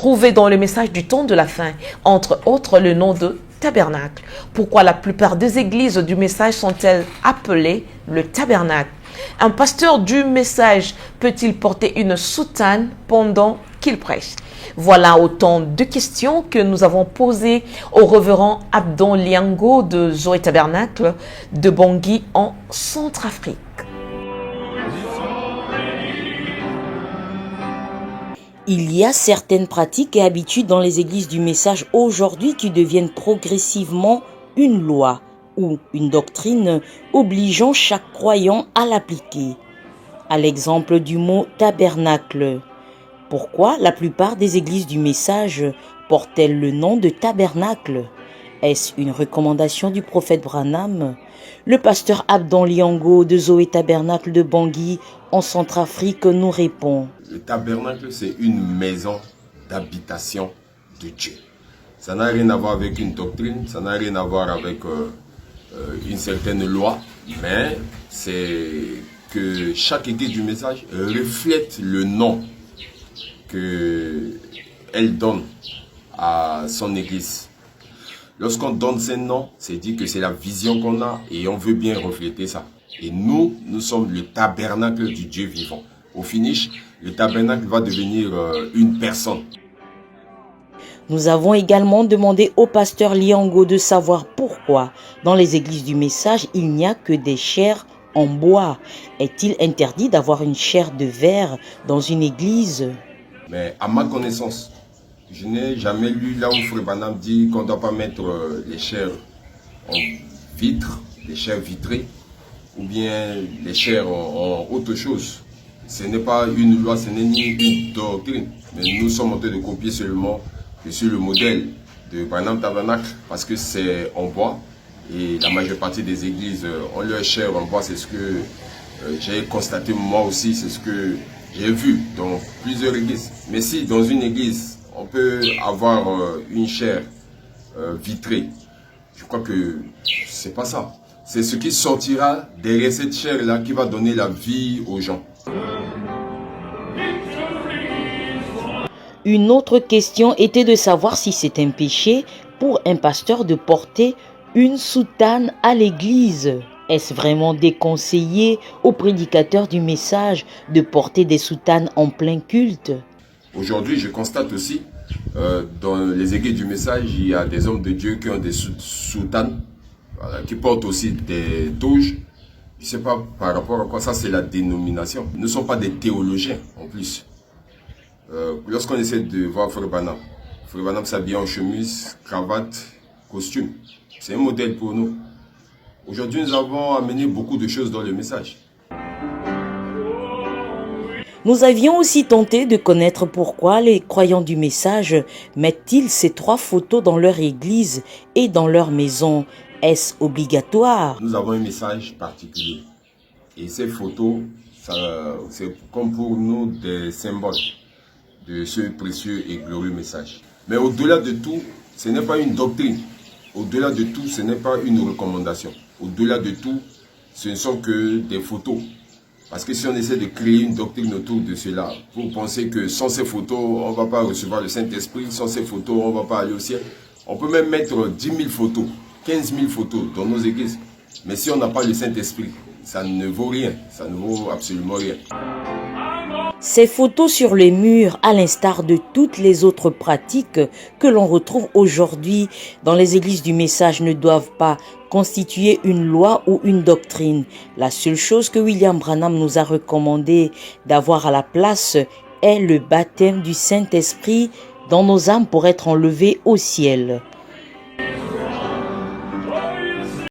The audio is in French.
Trouvez dans le message du temps de la fin, entre autres, le nom de tabernacle. Pourquoi la plupart des églises du message sont-elles appelées le tabernacle? Un pasteur du message peut-il porter une soutane pendant qu'il prêche? Voilà autant de questions que nous avons posées au révérend Abdon Liango de Zoé Tabernacle de Bangui en Centrafrique. Il y a certaines pratiques et habitudes dans les églises du message aujourd'hui qui deviennent progressivement une loi ou une doctrine obligeant chaque croyant à l'appliquer. À l'exemple du mot tabernacle. Pourquoi la plupart des églises du message portent-elles le nom de tabernacle? Est-ce une recommandation du prophète Branham? Le pasteur Abdon Liango de Zoé Tabernacle de Bangui en Centrafrique nous répond. Le tabernacle, c'est une maison d'habitation de Dieu. Ça n'a rien à voir avec une doctrine, ça n'a rien à voir avec une certaine loi, mais c'est que chaque église du message reflète le nom qu'elle donne à son église. Lorsqu'on donne ce nom, c'est dit que c'est la vision qu'on a et on veut bien refléter ça. Et nous sommes le tabernacle du Dieu vivant. Au finish, le tabernacle va devenir une personne. Nous avons également demandé au pasteur Liango de savoir pourquoi dans les églises du message il n'y a que des chairs en bois. Est-il interdit d'avoir une chaire de verre dans une église? Mais à ma connaissance, je n'ai jamais lu là où Frère Branham dit qu'on ne doit pas mettre les chairs en vitre, les chairs vitrées, ou bien les chairs en autre chose. Ce n'est pas une loi, ce n'est ni une doctrine. Mais nous sommes en train de copier seulement sur le modèle de Branham Tabernacle parce que c'est en bois. Et la majeure partie des églises ont leur chair en bois. C'est ce que j'ai constaté moi aussi, c'est ce que j'ai vu dans plusieurs églises. Mais si dans une église, on peut avoir une chair vitrée, je crois que c'est pas ça. C'est ce qui sortira derrière cette chair-là qui va donner la vie aux gens. Une autre question était de savoir si c'est un péché pour un pasteur de porter une soutane à l'église. Est-ce vraiment déconseillé aux prédicateurs du message de porter des soutanes en plein culte? Aujourd'hui, je constate aussi, dans les églises du message, il y a des hommes de Dieu qui ont des soutanes, qui portent aussi des touches. Je ne sais pas par rapport à quoi, ça c'est la dénomination. Nous ne sommes pas des théologiens en plus. Lorsqu'on essaie de voir Frère Branham s'habille en chemise, cravate, costume. C'est un modèle pour nous. Aujourd'hui, nous avons amené beaucoup de choses dans le message. Nous avions aussi tenté de connaître pourquoi les croyants du message mettent-ils ces 3 photos dans leur église et dans leur maison. Est-ce obligatoire? Nous avons un message particulier. Et ces photos, c'est comme pour nous des symboles de ce précieux et glorieux message. Mais au-delà de tout, ce n'est pas une doctrine. Au-delà de tout, ce n'est pas une recommandation. Au-delà de tout, ce ne sont que des photos. Parce que si on essaie de créer une doctrine autour de cela, pour penser que sans ces photos, on ne va pas recevoir le Saint-Esprit, sans ces photos, on ne va pas aller au ciel. On peut même mettre 10 000 photos, 15 000 photos dans nos églises. Mais si on n'a pas le Saint-Esprit, ça ne vaut rien, ça ne vaut absolument rien. Ces photos sur les murs, à l'instar de toutes les autres pratiques que l'on retrouve aujourd'hui dans les églises du message, ne doivent pas constituer une loi ou une doctrine. La seule chose que William Branham nous a recommandé d'avoir à la place est le baptême du Saint-Esprit dans nos âmes pour être enlevés au ciel.